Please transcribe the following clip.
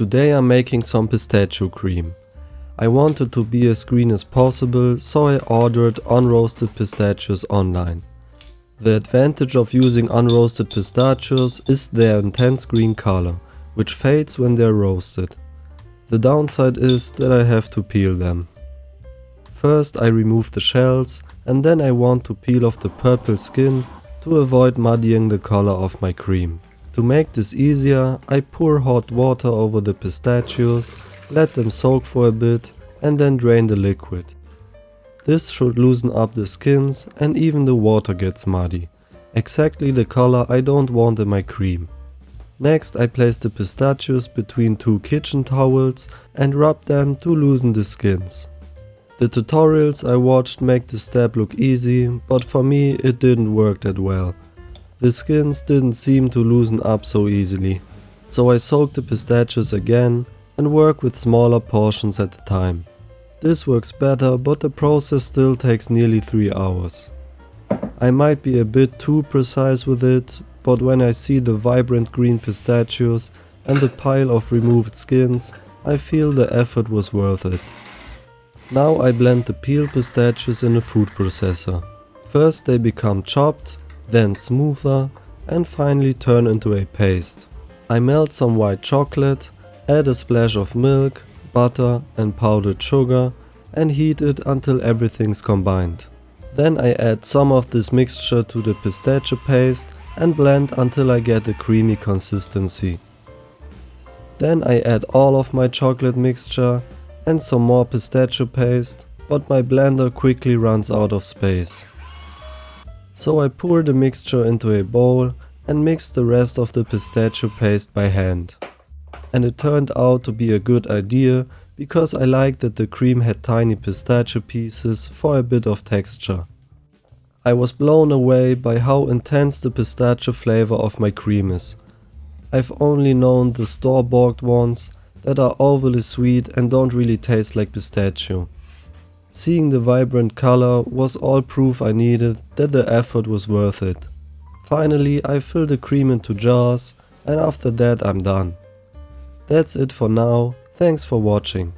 Today I'm making some pistachio cream. I wanted to be as green as possible, so I ordered unroasted pistachios online. The advantage of using unroasted pistachios is their intense green color, which fades when they're roasted. The downside is that I have to peel them. First I remove the shells, and then I want to peel off the purple skin to avoid muddying the color of my cream. To make this easier, I pour hot water over the pistachios, let them soak for a bit, and then drain the liquid. This should loosen up the skins, and even the water gets muddy. Exactly the color I don't want in my cream. Next I place the pistachios between two kitchen towels and rub them to loosen the skins. The tutorials I watched make this step look easy, but for me it didn't work that well. The skins didn't seem to loosen up so easily, so I soak the pistachios again and work with smaller portions at a time. This works better, but the process still takes nearly 3 hours. I might be a bit too precise with it, but when I see the vibrant green pistachios and the pile of removed skins, I feel the effort was worth it. Now I blend the peeled pistachios in a food processor. First they become chopped, then smoother, and finally turn into a paste. I melt some white chocolate, add a splash of milk, butter and powdered sugar, and heat it until everything's combined. Then I add some of this mixture to the pistachio paste and blend until I get a creamy consistency. Then I add all of my chocolate mixture and some more pistachio paste, but my blender quickly runs out of space. So I pour the mixture into a bowl and mix the rest of the pistachio paste by hand. And it turned out to be a good idea because I liked that the cream had tiny pistachio pieces for a bit of texture. I was blown away by how intense the pistachio flavor of my cream is. I've only known the store-bought ones that are overly sweet and don't really taste like pistachio. Seeing the vibrant color was all proof I needed that the effort was worth it. Finally I fill the cream into jars, and after that I'm done. That's it for now, thanks for watching.